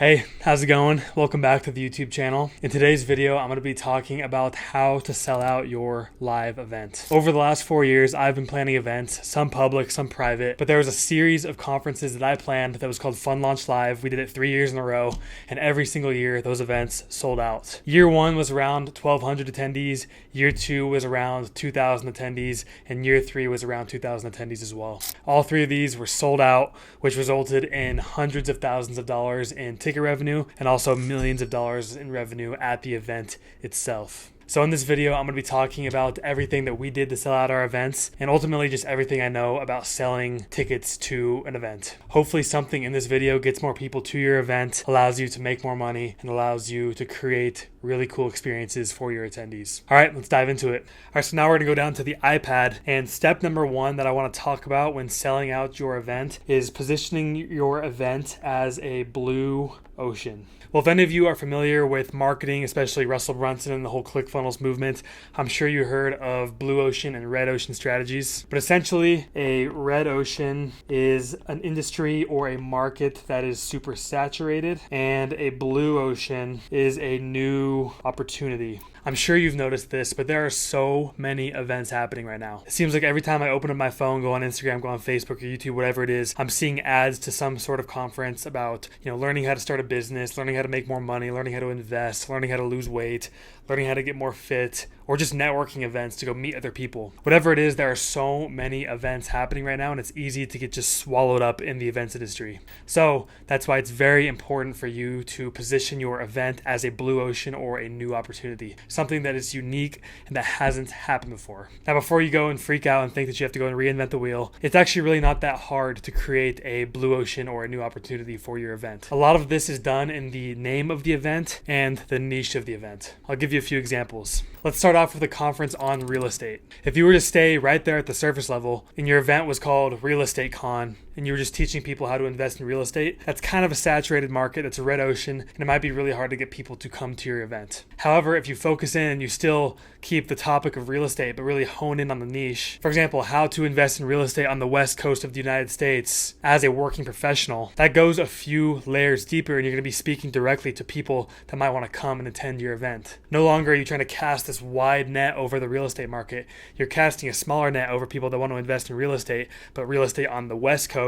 Hey, how's it going? Welcome back to the YouTube channel. In today's video, I'm going to be talking about how to sell out your live event. Over the last 4 years, I've been planning events, some public, some private, but there was a series of conferences that I planned that was called Fun Launch Live. We did it 3 years in a row, and every single year, those events sold out. Year 1 was around 1,200 attendees, year 2 was around 2,000 attendees, and year 3 was around 2,000 attendees as well. All 3 of these were sold out, which resulted in hundreds of thousands of dollars in ticket revenue and also millions of dollars in revenue at the event itself. So in this video, I'm going to be talking about everything that we did to sell out our events and ultimately just everything I know about selling tickets to an event. Hopefully something in this video gets more people to your event, allows you to make more money, and allows you to create really cool experiences for your attendees. All right, let's dive into it. All right, so now we're going to go down to the iPad, and step number 1 that I want to talk about when selling out your event is positioning your event as a blue ocean. Well, if any of you are familiar with marketing, especially Russell Brunson and the whole ClickFunnels movement, I'm sure you heard of blue ocean and red ocean strategies. But essentially, a red ocean is an industry or a market that is super saturated, and a blue ocean is a new opportunity. I'm sure you've noticed this, but there are so many events happening right now. It seems like every time I open up my phone, go on Instagram, go on Facebook or YouTube, whatever it is, I'm seeing ads to some sort of conference about, learning how to start a business, learning how to make more money, learning how to invest, learning how to lose weight, learning how to get more fit, or just networking events to go meet other people. Whatever it is, there are so many events happening right now, and it's easy to get just swallowed up in the events industry. So that's why it's very important for you to position your event as a blue ocean or a new opportunity, something that is unique and that hasn't happened before. Now, before you go and freak out and think that you have to go and reinvent the wheel, it's actually really not that hard to create a blue ocean or a new opportunity for your event. A lot of this is done in the name of the event and the niche of the event. I'll give you a few examples. Let's start off with a conference on real estate. If you were to stay right there at the surface level and your event was called Real Estate Con and you were just teaching people how to invest in real estate, that's kind of a saturated market. It's a red ocean, and it might be really hard to get people to come to your event. However, if you focus in and you still keep the topic of real estate, but really hone in on the niche, for example, how to invest in real estate on the West Coast of the United States as a working professional, that goes a few layers deeper, and you're going to be speaking directly to people that might want to come and attend your event. No longer are you trying to cast this wide net over the real estate market. You're casting a smaller net over people that want to invest in real estate, but real estate on the West Coast,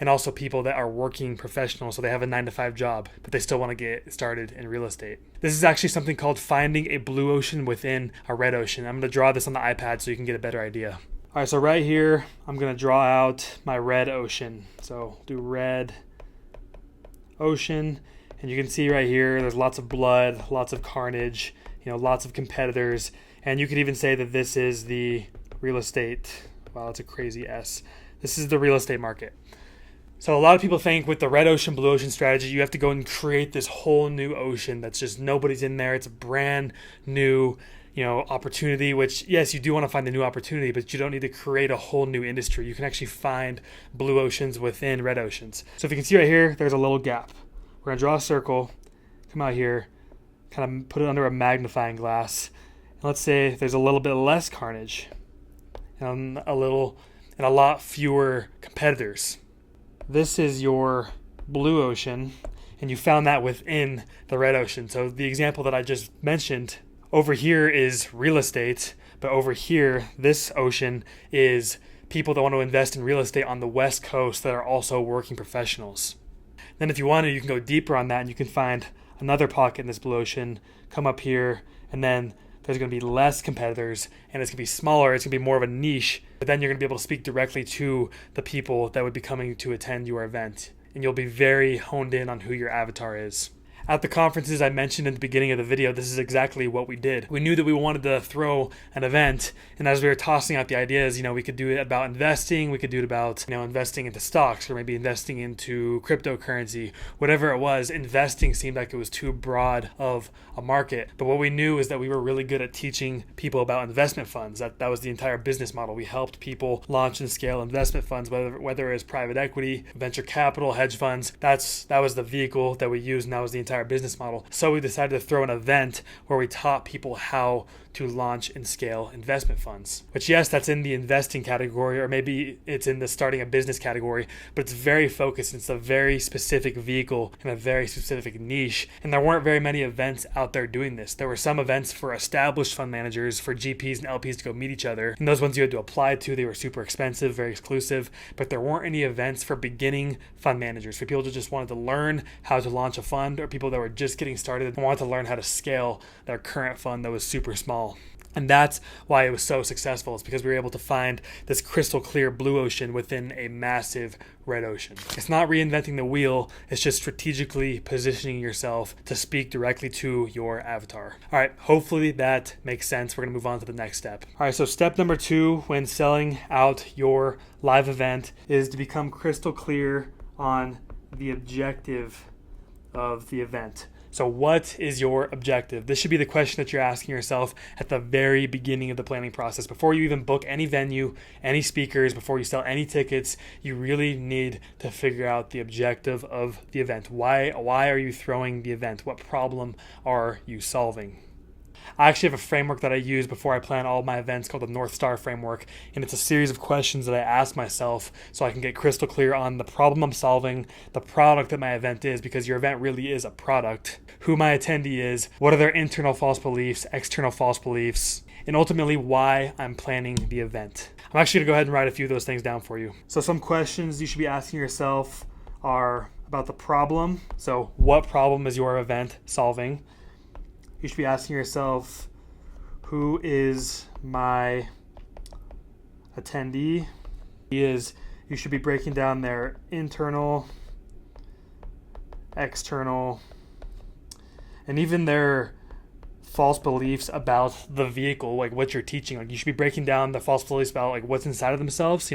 and also people that are working professionals, so they have a 9-to-5 job, but they still want to get started in real estate. This is actually something called finding a blue ocean within a red ocean. I'm going to draw this on the iPad so you can get a better idea. All right, so right here, I'm going to draw out my red ocean. So do red ocean, and you can see right here, there's lots of blood, lots of carnage, lots of competitors, and you could even say that this is the real estate. Wow, that's a crazy S. This is the real estate market. So a lot of people think with the red ocean, blue ocean strategy, you have to go and create this whole new ocean that's just nobody's in there. It's a brand new, opportunity, which yes, you do want to find the new opportunity, but you don't need to create a whole new industry. You can actually find blue oceans within red oceans. So if you can see right here, there's a little gap. We're going to draw a circle, come out here, kind of put it under a magnifying glass. And let's say there's a little bit less carnage and a lot fewer competitors. This is your blue ocean, and you found that within the red ocean. So the example that I just mentioned, over here is real estate, but over here, this ocean is people that want to invest in real estate on the West Coast that are also working professionals. Then if you wanted, you can go deeper on that, and you can find another pocket in this blue ocean, come up here, and then there's going to be less competitors, and it's going to be smaller. It's going to be more of a niche, but then you're going to be able to speak directly to the people that would be coming to attend your event, and you'll be very honed in on who your avatar is. At the conferences I mentioned in the beginning of the video, this is exactly what we did. We knew that we wanted to throw an event, and as we were tossing out the ideas, we could do it about investing, we could do it about, investing into stocks, or maybe investing into cryptocurrency, whatever it was. Investing seemed like it was too broad of a market. But what we knew is that we were really good at teaching people about investment funds. That was the entire business model. We helped people launch and scale investment funds, whether it was private equity, venture capital, hedge funds. That was the vehicle that we used, and that was the entire entire business model. So we decided to throw an event where we taught people how to launch and scale investment funds. Which, yes, that's in the investing category, or maybe it's in the starting a business category, but it's very focused. It's a very specific vehicle and a very specific niche. And there weren't very many events out there doing this. There were some events for established fund managers, for GPs and LPs to go meet each other. And those ones you had to apply to, they were super expensive, very exclusive. But there weren't any events for beginning fund managers, for people who just wanted to learn how to launch a fund, or people that were just getting started and wanted to learn how to scale their current fund that was super small. And that's why it was so successful. It's because we were able to find this crystal clear blue ocean within a massive red ocean. It's not reinventing the wheel. It's just strategically positioning yourself to speak directly to your avatar. All right, hopefully that makes sense. We're going to move on to the next step. All right, so step number 2 when selling out your live event is to become crystal clear on the objective of the event. So what is your objective? This should be the question that you're asking yourself at the very beginning of the planning process. Before you even book any venue, any speakers, before you sell any tickets, you really need to figure out the objective of the event. Why are you throwing the event? What problem are you solving? I actually have a framework that I use before I plan all my events called the North Star framework, and it's a series of questions that I ask myself so I can get crystal clear on the problem I'm solving, the product that my event is, because your event really is a product, who my attendee is, what are their internal false beliefs, external false beliefs, and ultimately why I'm planning the event. I'm actually going to go ahead and write a few of those things down for you. So some questions you should be asking yourself are about the problem. So what problem is your event solving? You should be asking yourself, who is my attendee? You should be breaking down their internal, external, and even their false beliefs about the vehicle, like what you're teaching. Like you should be breaking down the false beliefs about like what's inside of themselves.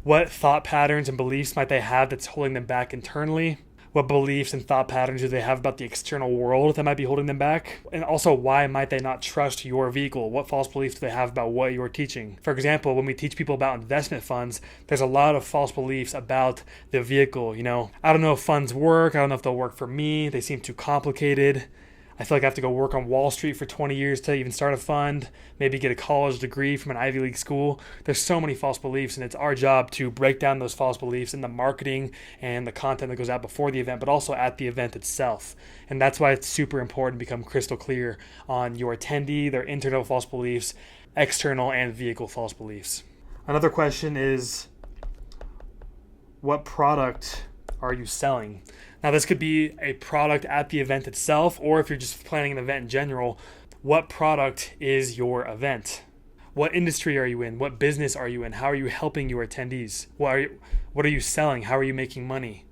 What thought patterns and beliefs might they have that's holding them back internally? What beliefs and thought patterns do they have about the external world that might be holding them back? And also, why might they not trust your vehicle? What false beliefs do they have about what you're teaching? For example, when we teach people about investment funds, there's a lot of false beliefs about the vehicle. I don't know if funds work. I don't know if they'll work for me. They seem too complicated. I feel like I have to go work on Wall Street for 20 years to even start a fund, maybe get a college degree from an Ivy League school. There's so many false beliefs, and it's our job to break down those false beliefs in the marketing and the content that goes out before the event, but also at the event itself. And that's why it's super important to become crystal clear on your attendee, their internal false beliefs, external and vehicle false beliefs. Another question is, what product are you selling? Now, this could be a product at the event itself, or if you're just planning an event in general, what product is your event? What industry are you in? What business are you in? How are you helping your attendees? What are you selling? How are you making money?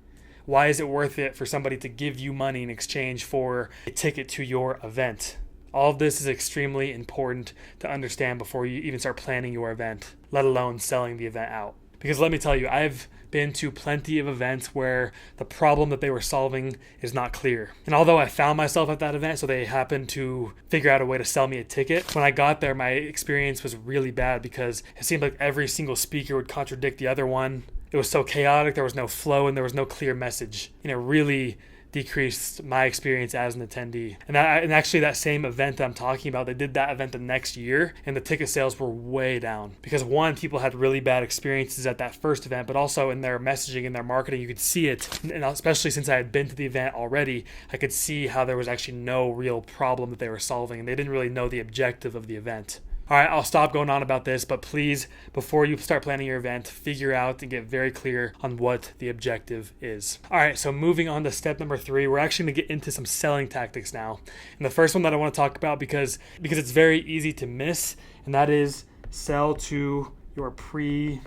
Why is it worth it for somebody to give you money in exchange for a ticket to your event? All of this is extremely important to understand before you even start planning your event, let alone selling the event out. Because let me tell you, I've been to plenty of events where the problem that they were solving is not clear. And although I found myself at that event, so they happened to figure out a way to sell me a ticket, when I got there, my experience was really bad because it seemed like every single speaker would contradict the other one. It was so chaotic, there was no flow, and there was no clear message. And it really decreased my experience as an attendee. And actually that same event that I'm talking about, they did that event the next year, and the ticket sales were way down because one, people had really bad experiences at that first event, but also in their messaging and their marketing, you could see it. And especially since I had been to the event already, I could see how there was actually no real problem that they were solving, and they didn't really know the objective of the event. All right, I'll stop going on about this, but please, before you start planning your event, figure out and get very clear on what the objective is. All right, so moving on to step number 3, we're actually going to get into some selling tactics now. And the first one that I want to talk about because it's very easy to miss, and that is sell to your pre-existing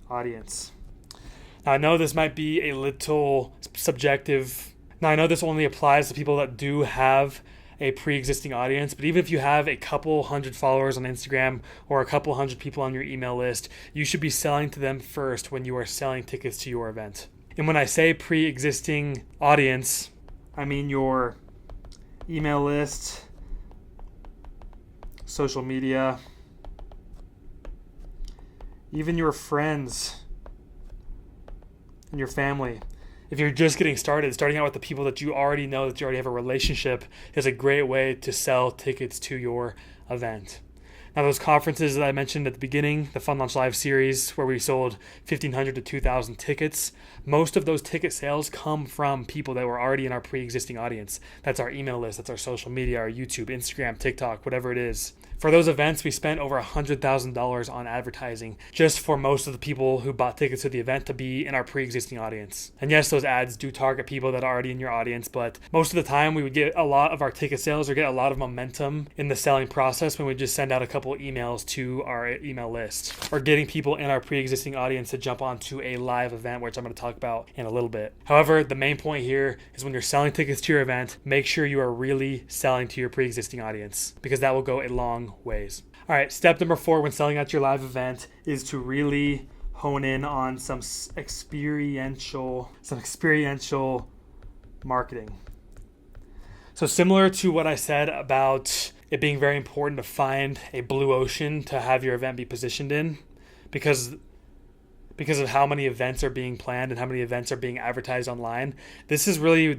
audience. Now, I know this might be a little subjective. Now, I know this only applies to people that do have a pre-existing audience, but even if you have a couple hundred followers on Instagram or a couple hundred people on your email list, you should be selling to them first when you are selling tickets to your event. And when I say pre-existing audience, I mean your email list, social media, even your friends and your family. If you're just getting started, starting out with the people that you already know, that you already have a relationship, is a great way to sell tickets to your event. Now, those conferences that I mentioned at the beginning, the Fun Launch Live series, where we sold 1,500 to 2,000 tickets, most of those ticket sales come from people that were already in our pre-existing audience. That's our email list, that's our social media, our YouTube, Instagram, TikTok, whatever it is. For those events, we spent over $100,000 on advertising just for most of the people who bought tickets to the event to be in our pre-existing audience. And yes, those ads do target people that are already in your audience, but most of the time we would get a lot of our ticket sales or get a lot of momentum in the selling process when we just send out a couple emails to our email list, or getting people in our pre-existing audience to jump onto a live event, which I'm going to talk about in a little bit. However, the main point here is when you're selling tickets to your event, make sure you are really selling to your pre-existing audience, because that will go a long ways. All right, step number 4 when selling out your live event is to really hone in on some experiential marketing. So similar to what I said about it being very important to find a blue ocean to have your event be positioned in, because of how many events are being planned and how many events are being advertised online. This is really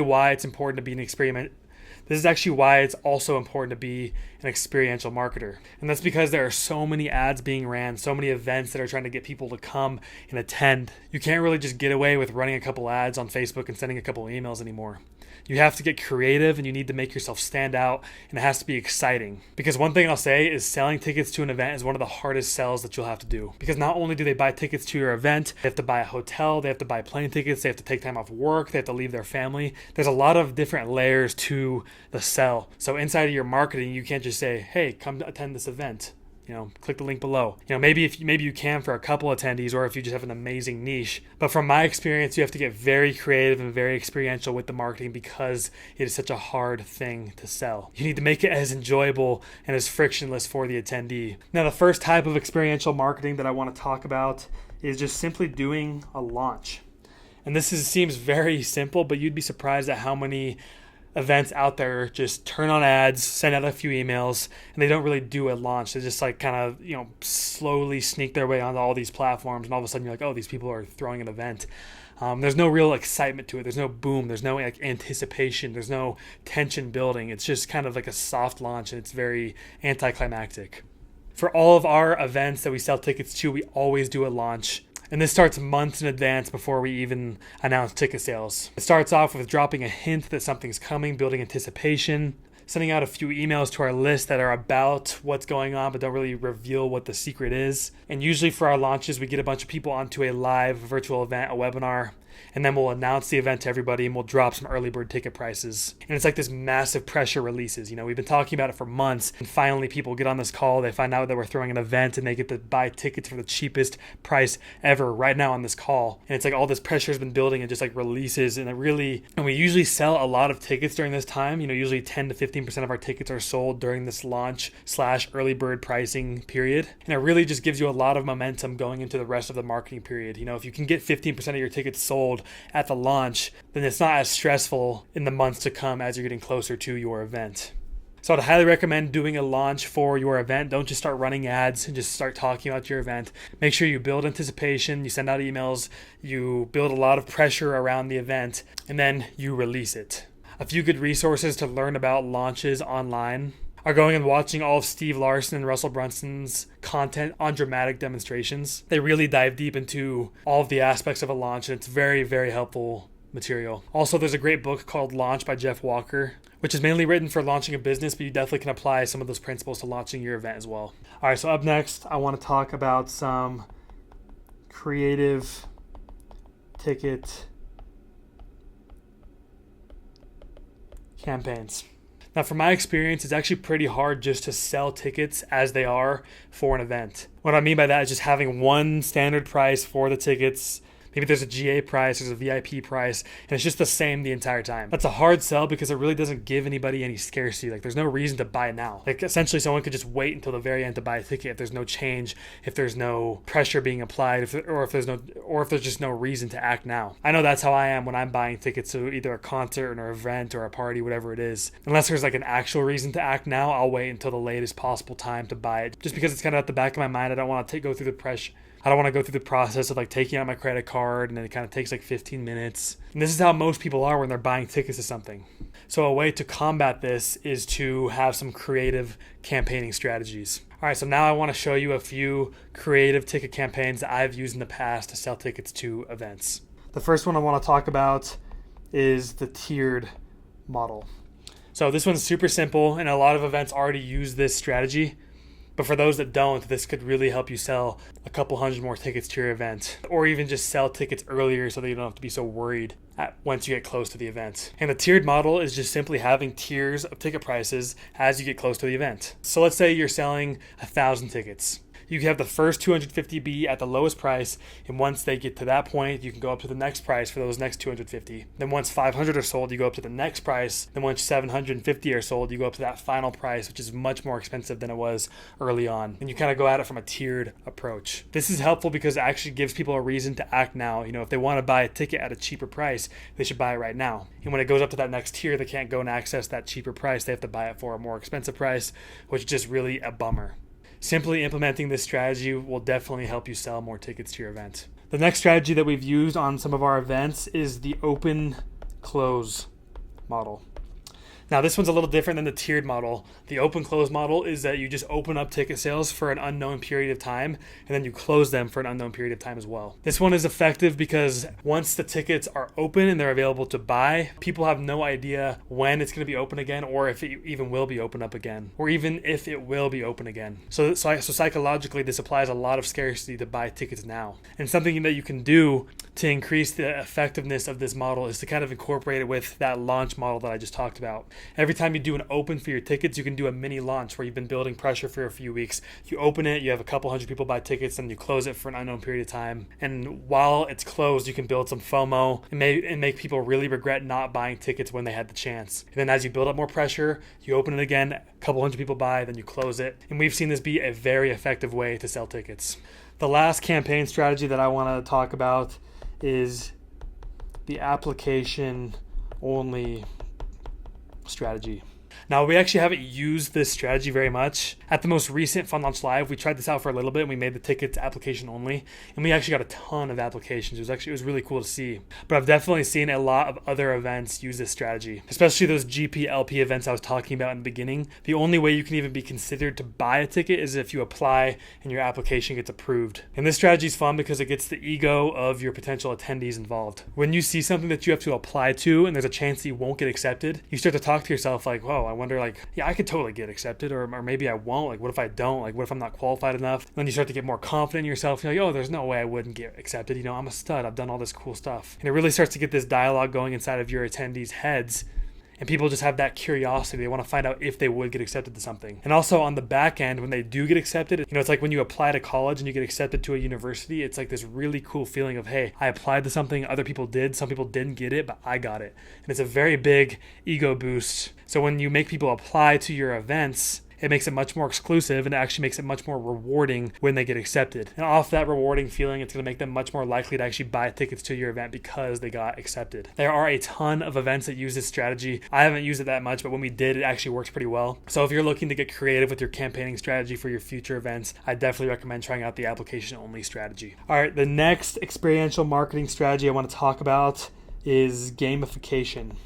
why it's important to be an experiment. This is actually why it's also important to be an experiential marketer. And that's because there are so many ads being ran, so many events that are trying to get people to come and attend. You can't really just get away with running a couple ads on Facebook and sending a couple emails anymore. You have to get creative, and you need to make yourself stand out, and it has to be exciting. Because one thing I'll say is selling tickets to an event is one of the hardest sells that you'll have to do. Because not only do they buy tickets to your event, they have to buy a hotel, they have to buy plane tickets, they have to take time off work, they have to leave their family. There's a lot of different layers to the sell. So inside of your marketing, you can't just say, hey, come attend this event. Click the link below. Maybe you can for a couple attendees, or if you just have an amazing niche. But from my experience, you have to get very creative and very experiential with the marketing, because it is such a hard thing to sell. You need to make it as enjoyable and as frictionless for the attendee. Now, the first type of experiential marketing that I want to talk about is just simply doing a launch. And seems very simple, but you'd be surprised at how many events out there just turn on ads, send out a few emails, and they don't really do a launch. They just slowly sneak their way onto all these platforms, and all of a sudden you're like, oh, these people are throwing an event. There's no real excitement to it. There's no boom. There's no anticipation. There's no tension building. It's just kind of like a soft launch, and it's very anticlimactic. For all of our events that we sell tickets to, we always do a launch. And this starts months in advance before we even announce ticket sales. It starts off with dropping a hint that something's coming, building anticipation, sending out a few emails to our list that are about what's going on but don't really reveal what the secret is. And usually for our launches, we get a bunch of people onto a live virtual event, a webinar, and then we'll announce the event to everybody, and we'll drop some early bird ticket prices. And it's like this massive pressure releases. We've been talking about it for months, and finally people get on this call, they find out that we're throwing an event, and they get to buy tickets for the cheapest price ever right now on this call. And it's like all this pressure has been building and just releases, and we usually sell a lot of tickets during this time. Usually 10 to 15% of our tickets are sold during this launch / early bird pricing period. And it really just gives you a lot of momentum going into the rest of the marketing period. If you can get 15% of your tickets sold at the launch, then it's not as stressful in the months to come as you're getting closer to your event. So I'd highly recommend doing a launch for your event. Don't just start running ads and just start talking about your event. Make sure you build anticipation, you send out emails, you build a lot of pressure around the event, and then you release it. A few good resources to learn about launches online are going and watching all of Steve Larson and Russell Brunson's content on dramatic demonstrations. They really dive deep into all of the aspects of a launch, and it's very, very helpful material. Also, there's a great book called Launch by Jeff Walker, which is mainly written for launching a business, but you definitely can apply some of those principles to launching your event as well. All right, so up next, I want to talk about some creative ticket campaigns. Now, from my experience, it's actually pretty hard just to sell tickets as they are for an event. What I mean by that is just having one standard price for the tickets. Maybe there's a GA price, there's a VIP price, and it's just the same the entire time. That's a hard sell because it really doesn't give anybody any scarcity. There's no reason to buy now. Essentially, someone could just wait until the very end to buy a ticket if there's no change, if there's no pressure being applied, or if there's just no reason to act now. I know that's how I am when I'm buying tickets to either a concert or an event or a party, whatever it is. Unless there's an actual reason to act now, I'll wait until the latest possible time to buy it. Just because it's kind of at the back of my mind, I don't want to go through the pressure. I don't want to go through the process of like taking out my credit card and then it kind of takes like 15 minutes. And this is how most people are when they're buying tickets to something. So a way to combat this is to have some creative campaigning strategies. All right, so now I want to show you a few creative ticket campaigns that I've used in the past to sell tickets to events. The first one I want to talk about is the tiered model. So this one's super simple, and a lot of events already use this strategy. But for those that don't, this could really help you sell a couple hundred more tickets to your event, or even just sell tickets earlier so that you don't have to be so worried once you get close to the event. And the tiered model is just simply having tiers of ticket prices as you get close to the event. So let's say you're selling 1,000 tickets. You can have the first 250 be at the lowest price, and once they get to that point, you can go up to the next price for those next 250. Then once 500 are sold, you go up to the next price. Then once 750 are sold, you go up to that final price, which is much more expensive than it was early on. And you kind of go at it from a tiered approach. This is helpful because it actually gives people a reason to act now. If they want to buy a ticket at a cheaper price, they should buy it right now. And when it goes up to that next tier, they can't go and access that cheaper price. They have to buy it for a more expensive price, which is just really a bummer. Simply implementing this strategy will definitely help you sell more tickets to your event. The next strategy that we've used on some of our events is the open-close model. Now, this one's a little different than the tiered model. The open-close model is that you just open up ticket sales for an unknown period of time, and then you close them for an unknown period of time as well. This one is effective because once the tickets are open and they're available to buy, people have no idea when it's going to be open again, or if it even will be open up again, or even if it will be open again. So psychologically, this applies a lot of scarcity to buy tickets now. And something that you can do to increase the effectiveness of this model is to kind of incorporate it with that launch model that I just talked about. Every time you do an open for your tickets, you can do a mini launch where you've been building pressure for a few weeks. You open it, you have a couple hundred people buy tickets, and you close it for an unknown period of time. And while it's closed, you can build some FOMO and make people really regret not buying tickets when they had the chance. And then as you build up more pressure, you open it again, a couple hundred people buy, then you close it. And we've seen this be a very effective way to sell tickets. The last campaign strategy that I want to talk about is the application only strategy. Now, we actually haven't used this strategy very much. At the most recent Fun Launch Live, we tried this out for a little bit and we made the tickets application only, and we actually got a ton of applications. It was really cool to see. But I've definitely seen a lot of other events use this strategy, especially those GP/LP events I was talking about in the beginning. The only way you can even be considered to buy a ticket is if you apply and your application gets approved. And this strategy is fun because it gets the ego of your potential attendees involved. When you see something that you have to apply to and there's a chance that you won't get accepted, you start to talk to yourself like, whoa, I wonder, yeah, I could totally get accepted, or maybe I won't. What if I don't? What if I'm not qualified enough? Then you start to get more confident in yourself. You're like, oh, there's no way I wouldn't get accepted. I'm a stud. I've done all this cool stuff. And it really starts to get this dialogue going inside of your attendees' heads. And people just have that curiosity. They want to find out if they would get accepted to something. And also on the back end, when they do get accepted, it's like when you apply to college and you get accepted to a university, it's like this really cool feeling of, hey, I applied to something, other people did, some people didn't get it, but I got it. And it's a very big ego boost. So when you make people apply to your events, it makes it much more exclusive, and it actually makes it much more rewarding when they get accepted. And off that rewarding feeling, it's going to make them much more likely to actually buy tickets to your event because they got accepted. There are a ton of events that use this strategy. I haven't used it that much, but when we did, it actually works pretty well. So if you're looking to get creative with your campaigning strategy for your future events, I definitely recommend trying out the application-only strategy. All right, the next experiential marketing strategy I want to talk about is gamification.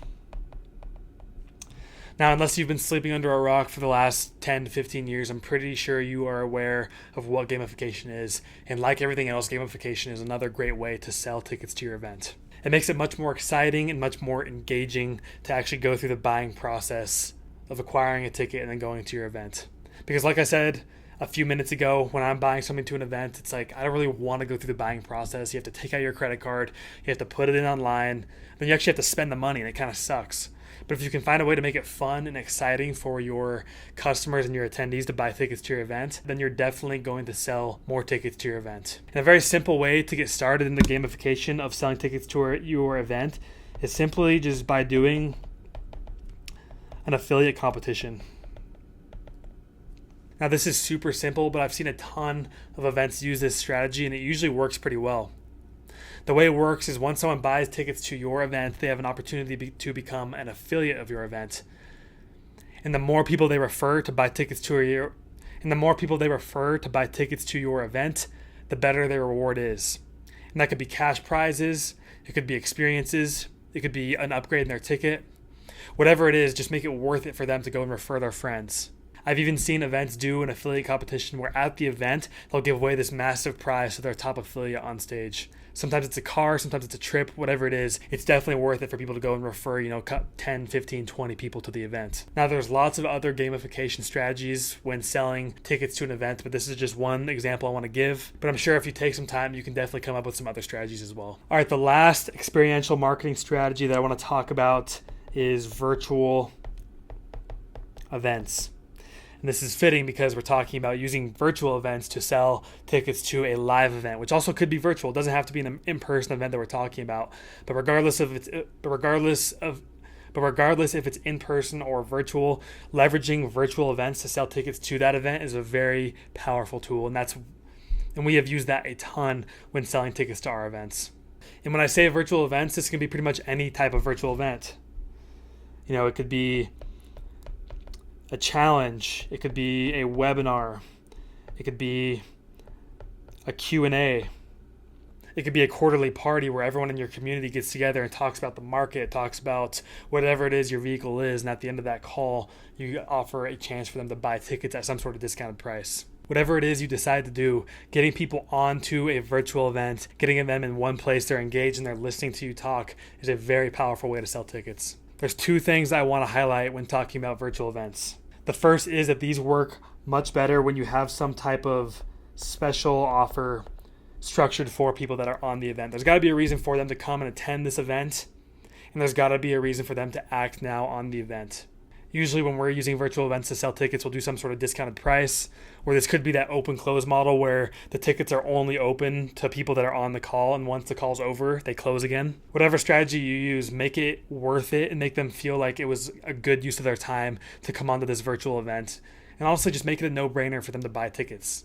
Now, unless you've been sleeping under a rock for the last 10 to 15 years, I'm pretty sure you are aware of what gamification is. And like everything else, gamification is another great way to sell tickets to your event. It makes it much more exciting and much more engaging to actually go through the buying process of acquiring a ticket and then going to your event. Because like I said a few minutes ago, when I'm buying something to an event, it's like I don't really want to go through the buying process. You have to take out your credit card, you have to put it in online, then you actually have to spend the money, and it kind of sucks. But if you can find a way to make it fun and exciting for your customers and your attendees to buy tickets to your event, then you're definitely going to sell more tickets to your event. And a very simple way to get started in the gamification of selling tickets to your event is simply just by doing an affiliate competition. Now, this is super simple, but I've seen a ton of events use this strategy, and it usually works pretty well. The way it works is once someone buys tickets to your event, they have an opportunity to become an affiliate of your event. And the more people they refer to buy tickets to your event, the better their reward is. And that could be cash prizes, it could be experiences, it could be an upgrade in their ticket. Whatever it is, just make it worth it for them to go and refer their friends. I've even seen events do an affiliate competition where at the event, they'll give away this massive prize to their top affiliate on stage. Sometimes it's a car, sometimes it's a trip, whatever it is. It's definitely worth it for people to go and refer, 10, 15, 20 people to the event. Now, there's lots of other gamification strategies when selling tickets to an event, but this is just one example I want to give. But I'm sure if you take some time, you can definitely come up with some other strategies as well. All right, the last experiential marketing strategy that I want to talk about is virtual events. And this is fitting because we're talking about using virtual events to sell tickets to a live event, which also could be virtual. It doesn't have to be an in-person event that we're talking about. But regardless if it's in person or virtual, leveraging virtual events to sell tickets to that event is a very powerful tool, and we have used that a ton when selling tickets to our events. And when I say virtual events, this can be pretty much any type of virtual event. It could be a challenge, it could be a webinar, it could be a Q&A, it could be a quarterly party where everyone in your community gets together and talks about the market, talks about whatever it is your vehicle is, and at the end of that call, you offer a chance for them to buy tickets at some sort of discounted price. Whatever it is you decide to do, getting people onto a virtual event, getting them in one place, they're engaged and they're listening to you talk, is a very powerful way to sell tickets. There's two things I want to highlight when talking about virtual events. The first is that these work much better when you have some type of special offer structured for people that are on the event. There's got to be a reason for them to come and attend this event, and there's got to be a reason for them to act now on the event. Usually when we're using virtual events to sell tickets, we'll do some sort of discounted price, or this could be that open-close model where the tickets are only open to people that are on the call, and once the call's over, they close again. Whatever strategy you use, make it worth it and make them feel like it was a good use of their time to come onto this virtual event. And also just make it a no-brainer for them to buy tickets.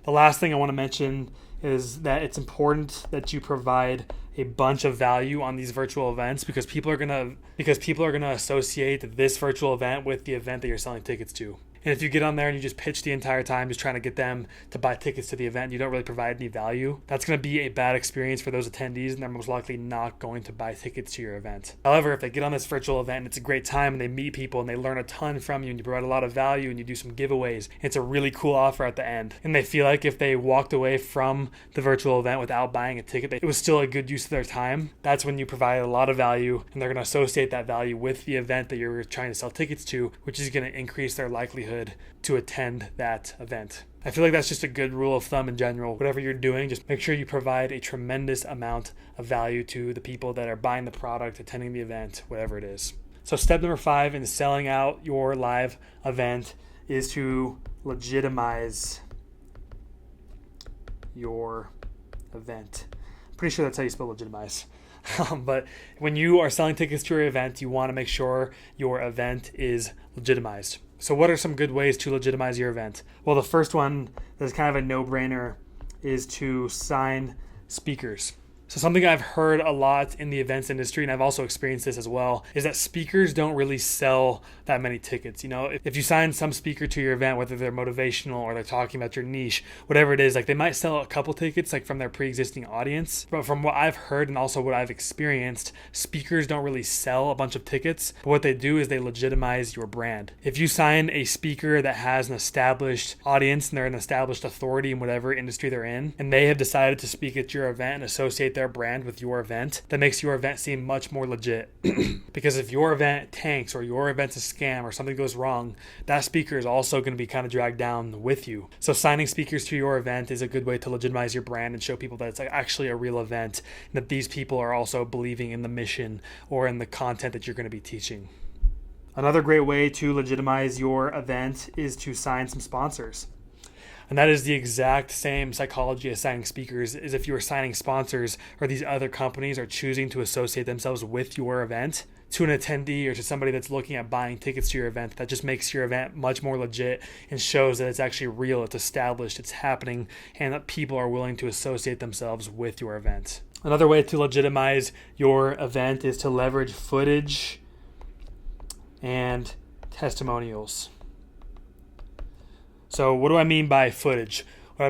The last thing I want to mention is that it's important that you provide a bunch of value on these virtual events because people are gonna associate this virtual event with the event that you're selling tickets to. And if you get on there and you just pitch the entire time just trying to get them to buy tickets to the event and you don't really provide any value, that's going to be a bad experience for those attendees and they're most likely not going to buy tickets to your event. However, if they get on this virtual event and it's a great time and they meet people and they learn a ton from you and you provide a lot of value and you do some giveaways, it's a really cool offer at the end. And they feel like if they walked away from the virtual event without buying a ticket, it was still a good use of their time. That's when you provide a lot of value and they're going to associate that value with the event that you're trying to sell tickets to, which is going to increase their likelihood to attend that event. I feel like that's just a good rule of thumb in general. Whatever you're doing, just make sure you provide a tremendous amount of value to the people that are buying the product, attending the event, whatever it is. So step number 5 in selling out your live event is to legitimize your event. I'm pretty sure that's how you spell legitimize. But when you are selling tickets to your event, you want to make sure your event is legitimized. So what are some good ways to legitimize your event? Well, the first one that's kind of a no-brainer is to sign speakers. So something I've heard a lot in the events industry, and I've also experienced this as well, is that speakers don't really sell that many tickets. If you sign some speaker to your event, whether they're motivational or they're talking about your niche, whatever it is, they might sell a couple tickets from their pre-existing audience. But from what I've heard and also what I've experienced, speakers don't really sell a bunch of tickets. But what they do is they legitimize your brand. If you sign a speaker that has an established audience and they're an established authority in whatever industry they're in, and they have decided to speak at your event and associate their brand with your event, that makes your event seem much more legit. Because if your event tanks or your event's a scam or something goes wrong, that speaker is also going to be kind of dragged down with you. So signing speakers to your event is a good way to legitimize your brand and show people that it's actually a real event and that these people are also believing in the mission or in the content that you're going to be teaching. Another great way to legitimize your event is to sign some sponsors. And that is the exact same psychology as signing speakers, is if you are signing sponsors or these other companies are choosing to associate themselves with your event to an attendee or to somebody that's looking at buying tickets to your event, that just makes your event much more legit and shows that it's actually real, it's established, it's happening, and that people are willing to associate themselves with your event. Another way to legitimize your event is to leverage footage and testimonials. So what do I mean by footage? What What I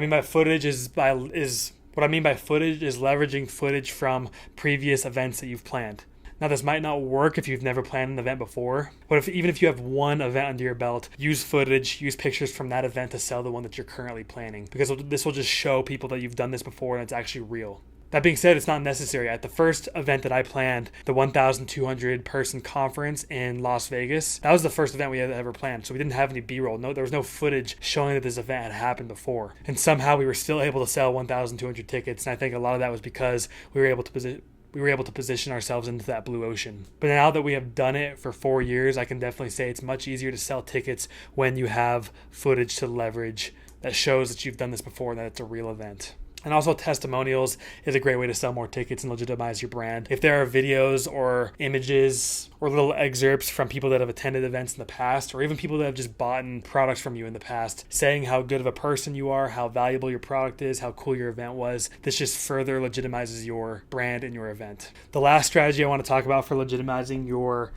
mean by footage is leveraging footage from previous events that you've planned. Now, this might not work if you've never planned an event before, but even if you have one event under your belt, use footage, use pictures from that event to sell the one that you're currently planning, because this will just show people that you've done this before and it's actually real. That being said, it's not necessary. At the first event that I planned, the 1,200 person conference in Las Vegas, that was the first event we had ever planned. So we didn't have any B-roll. No, there was no footage showing that this event had happened before. And somehow we were still able to sell 1,200 tickets. And I think a lot of that was because we were able to position ourselves into that blue ocean. But now that we have done it for 4 years, I can definitely say it's much easier to sell tickets when you have footage to leverage that shows that you've done this before and that it's a real event. And also, testimonials is a great way to sell more tickets and legitimize your brand. If there are videos or images or little excerpts from people that have attended events in the past, or even people that have just bought products from you in the past, saying how good of a person you are, how valuable your product is, how cool your event was, this just further legitimizes your brand and your event. The last strategy I want to talk about for legitimizing your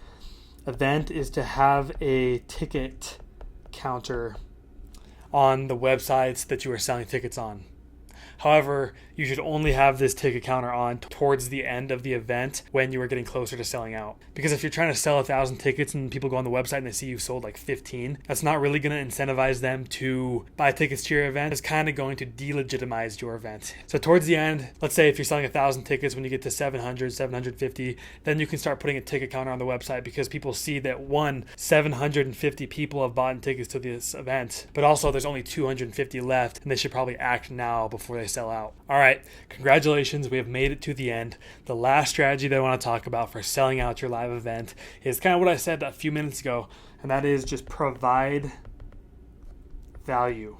event is to have a ticket counter on the websites that you are selling tickets on. However, you should only have this ticket counter on towards the end of the event when you are getting closer to selling out. Because if you're trying to sell 1,000 tickets and people go on the website and they see you sold like 15, that's not really going to incentivize them to buy tickets to your event. It's kind of going to delegitimize your event. So towards the end, let's say if you're selling 1,000 tickets, when you get to 700, 750, then you can start putting a ticket counter on the website, because people see that 750 people have bought tickets to this event, but also there's only 250 left, and they should probably act now before they sell out. All right, congratulations, we have made it to the end. The last strategy that I want to talk about for selling out your live event is kind of what I said a few minutes ago, and that is just provide value.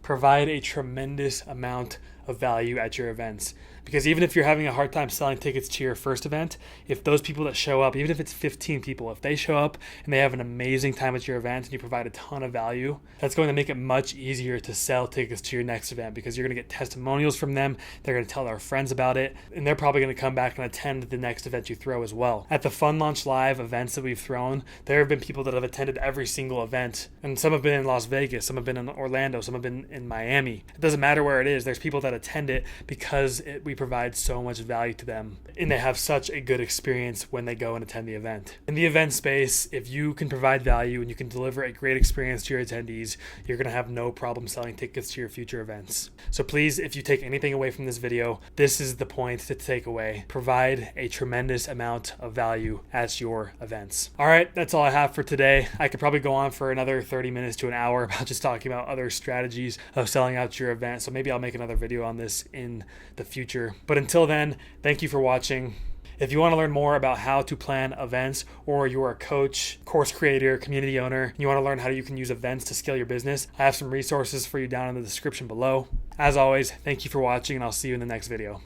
Provide a tremendous amount of value at your events. Because even if you're having a hard time selling tickets to your first event, if those people that show up, even if it's 15 people, if they show up and they have an amazing time at your event and you provide a ton of value, that's going to make it much easier to sell tickets to your next event, because you're going to get testimonials from them, they're going to tell their friends about it, and they're probably going to come back and attend the next event you throw as well. At the Fun Launch Live events that we've thrown, there have been people that have attended every single event, and some have been in Las Vegas, some have been in Orlando, some have been in Miami. It doesn't matter where it is, there's people that attend it because we provide so much value to them, and they have such a good experience when they go and attend the event. In the event space, if you can provide value and you can deliver a great experience to your attendees, you're going to have no problem selling tickets to your future events. So please, if you take anything away from this video, this is the point to take away. Provide a tremendous amount of value at your events. All right, that's all I have for today. I could probably go on for another 30 minutes to an hour about just talking about other strategies of selling out your event. So maybe I'll make another video on this in the future. But until then, thank you for watching. If you want to learn more about how to plan events, or you're a coach, course creator, community owner, and you want to learn how you can use events to scale your business, I have some resources for you down in the description below. As always, thank you for watching, and I'll see you in the next video.